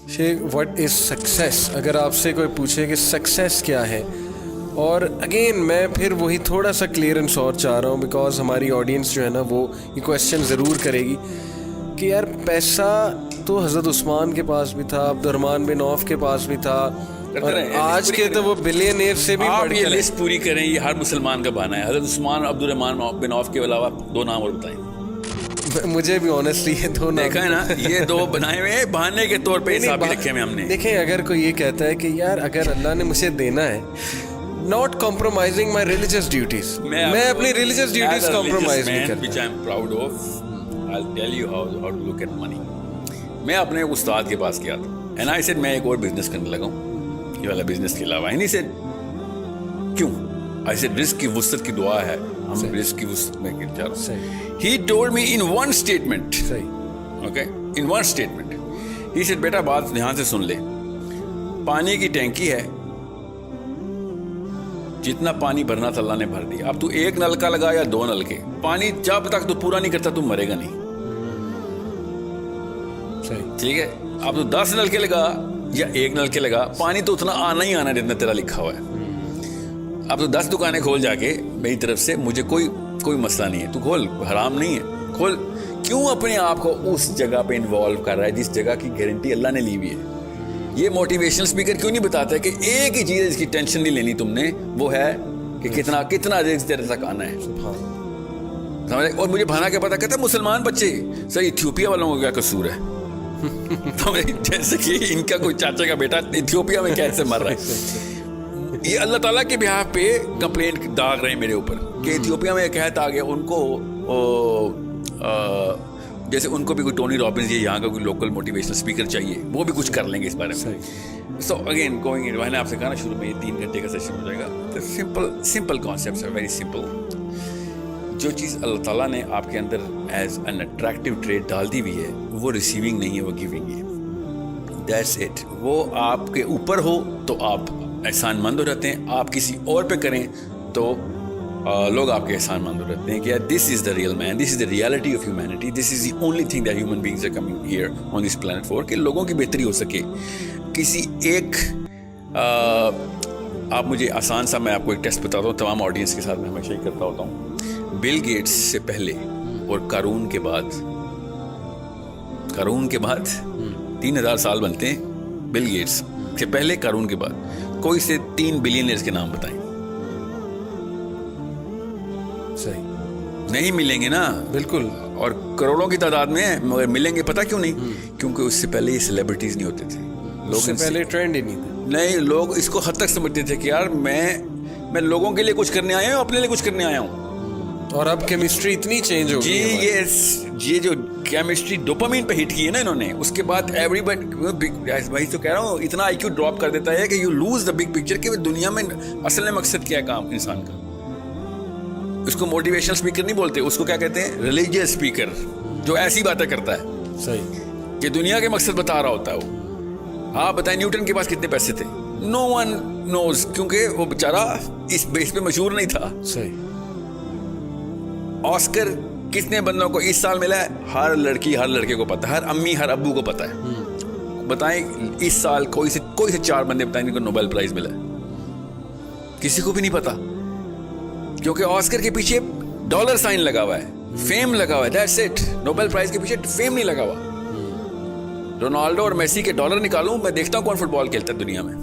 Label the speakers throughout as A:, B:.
A: Sheikh what is success? اگر آپ سے کوئی پوچھے کہ سکسیس کیا ہے، اور اگین میں پھر وہی تھوڑا سا کلیئرنس اور چاہ رہا ہوں بیکاز ہماری آڈینس جو ہے نا وہ یہ کویشچن ضرور کرے گی کہ یار پیسہ تو حضرت عثمان کے پاس بھی تھا، عبد الرحمن بن عوف کے پاس بھی تھا، اور آج کے تو وہ بلینئر سے بھی
B: آپ یہ لسٹ پوری کریں، یہ ہر مسلمان کا بہانہ ہے. حضرت عثمان عبد الرحمان بن عوف کے علاوہ 2 نام اور بتائیں.
A: مجھے بھی آنیسٹلی یہ 2 نام
B: دیکھا ہے نا، یہ 2 بنائے ہوئے بہانے کے طور پہ حساب رکھے ہوئے ہم نے.
A: دیکھیں اگر کوئی یہ کہتا ہے کہ یار اگر اللہ نے مجھے دینا ہے، not compromising my religious duties, میں اپنی religious duties compromise نہیں کرتا.
B: which I am proud of. I'll tell you how to look at money. میں اپنے استاد کے پاس گیا تھا and I said میں ایک اور بزنس کرنے لگا ہوں یہ والا بزنس کے علاوہ. and he said کیوں؟ I said رزق کی وسعت کی دعا ہے، ہم رزق کی وسعت میں چاہ رہا ہوں. He told me in one statement, okay, in one statement he said بیٹا بات دھیان سے سن لے، پانی کی ٹینکی ہے، جتنا پانی بھرنا تھا اللہ نے بھر دیا. اب تو 1 نلکا لگا یا 2 نلکے، پانی جب تک تو پورا نہیں کرتا تو مرے گا نہیں. ٹھیک ہے، اب تو 10 نلکے لگا یا 1 نلکے لگا، پانی تو اتنا آنا ہی آنا جتنا تیرا لکھا ہوا ہے. اب تو 10 دکانیں کھول جا کے میری طرف سے، مجھے کوئی مسئلہ نہیں ہے، تو کھول، حرام نہیں ہے، کھول. کیوں اپنے آپ کو اس جگہ پہ انوالو کر رہا ہے جس جگہ کی گارنٹی اللہ نے لی ہوئی ہے؟ یہ موٹیویشنل اسپیکر کیوں نہیں بتاتا ہے کہ ایک ہی چیز اس کی ٹینشن نہیں لینی تم نے، وہ ہے کہ کتنا رزق تیرے تک آنا ہے. سمجھ؟ اور مجھے بھانا کیا پتا، کہتا ہے مسلمان بچے سر ایتھیوپیا والوں کو کیا قصور ہے؟ جیسے کہ ان کا کوئی چاچا کا بیٹا ایتھیوپیا میں کیسے مر رہا ہے. یہ اللہ تعالیٰ کے بہاف پہ کمپلینٹ داغ رہے ہیں میرے اوپر کہ ایتھیوپیا میں قحط آ گیا، ان کو جیسے ان کو بھی کوئی ٹونی رابنز یا یہاں کا کوئی لوکل موٹیویشنل اسپیکر چاہیے، وہ بھی کچھ کر لیں گے اس بارے میں. سو اگین گوئنگ، میں نے آپ سے کہا نا شروع میں یہ 3 گھنٹے کا سیشن ہو جائے گا. سمپل کانسیپٹس ہے، ویری سمپل. جو چیز اللہ تعالیٰ نے آپ کے اندر ایز این اٹریکٹیو ٹریٹ ڈال دی ہوئی ہے وہ ریسیونگ نہیں ہے، وہ گیونگ ہے. That's it. وہ آپ کے اوپر ہو تو آپ احسان مند ہو رہتے ہیں، آپ کسی اور پہ کریں تو لوگ آپ کے احسان مند ہو رہتے ہیں کہ یار this is the real man, this is the reality of humanity, this is the only thing that human beings are coming here on this planet for, کہ لوگوں کی بہتری ہو سکے. کسی ایک آپ مجھے آسان سا، میں آپ کو ایک ٹیسٹ بتاتا ہوں، تمام آڈینس کے ساتھ میں ہمیشہ ہی کرتا ہوتا ہوں. بل گیٹس سے پہلے اور قارون کے بعد 3000 سال بنتے ہیں. بل گیٹس سے پہلے، قارون کے بعد کوئی سے 3 بلینئرز کے نام بتائیں. صحیح نہیں ملیں گے نا، بالکل، اور کروڑوں کی تعداد میں ہیں، مگر ملیں گے. پتہ کیوں نہیں؟ کیونکہ اس سے پہلے یہ سیلیبریٹیز نہیں ہوتے تھے، لوگ سے پہلے ٹرینڈ ہی نہیں تھا. نہیں، لوگ اس کو حد تک سمجھتے تھے کہ یار میں لوگوں کے لیے کچھ کرنے آیا ہوں، اپنے لیے کچھ کرنے آیا ہوں. اور اب کیمسٹری اتنی چینج ہو گئی ہے. یہ جو کیمسٹری ڈوپامین پہ ہٹ کی ہے نا انہوں نے، اس کے بعد ایوری بڈی، بھائی تو کہہ رہا ہوں، اتنا آئی کیو ڈراپ کر دیتا ہے کہ you lose the big picture کہ دنیا میں اصل مقصد کیا ہے کام انسان کا. اس کو موٹیویشنل اسپیکر نہیں بولتے، اس کو کیا کہتے ہیں؟ ریلیجیس اسپیکر، جو ایسی باتیں کرتا ہے. صحیح، کہ دنیا کے مقصد بتا رہا ہوتا ہے وہ. ہاں بتائیں نیوٹن کے پاس کتنے پیسے تھے؟ نو ون نوز، کیونکہ وہ بیچارہ اس بیس پہ مشہور نہیں تھا. صحیح. آسکر کتنے بندوں کو اس سال ملا ہے؟ ہر لڑکی ہر لڑکے کو پتا ہے، ہر امی ہر ابو کو پتا ہے. بتائیں اس سال کوئی سے 4 بندے بتائیں جن کو نوبل پرائز ملا ہے؟ کسی کو بھی نہیں پتا، کیونکہ آسکر کے پیچھے ڈالر سائن لگا ہوا ہے، فیم لگا ہوا ہے. That's it. نوبل پرائز کے پیچھے فیم نہیں لگا ہوا. رونالڈو اور میسی کے ڈالر نکالوں، میں دیکھتا ہوں کون فٹ بال کھیلتا ہے دنیا میں.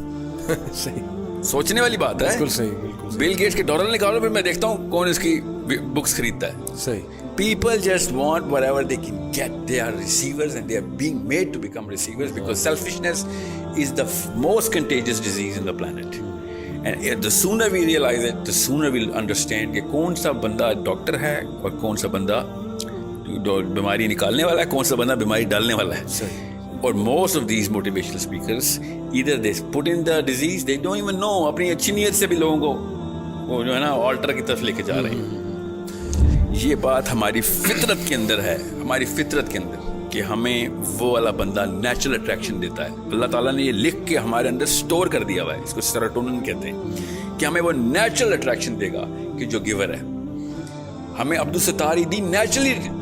B: صحیح، سوچنے والی بات ہے. بالکل صحیح. بل گیٹس کے ڈالر نکالو، پھر میں دیکھتا ہوں کون اس کی بکس خریدتا ہے. صحیح. People just want whatever they can get. They are receivers and they are being made to become receivers because selfishness is the most contagious disease in the planet. And the sooner we realize it, the sooner we'll understand کہ کون سا بندہ doctor ہے اور کون سا بندہ بیماری نکالنے والا ہے، کون سا بندہ بیماری ڈالنے والا ہے. اور most of these motivational speakers either they put in the disease, they don't even know. اپنی اچھی نیت سے بھی لوگوں کو وہ جو ہے نا آلٹر کی طرف لے کے جا رہے ہیں. یہ بات ہماری فطرت کے اندر ہے، ہماری فطرت کے اندر، کہ ہمیں وہ والا بندہ نیچرل اٹریکشن دیتا ہے. اللہ تعالیٰ نے یہ لکھ کے ہمارے اندر سٹور کر دیا ہوا ہے، اس کو سیروٹونن کہتے ہیں، کہ ہمیں وہ نیچرل اٹریکشن دے گا کہ جو گیور ہے. ہمیں عبدالستار دین نیچرلی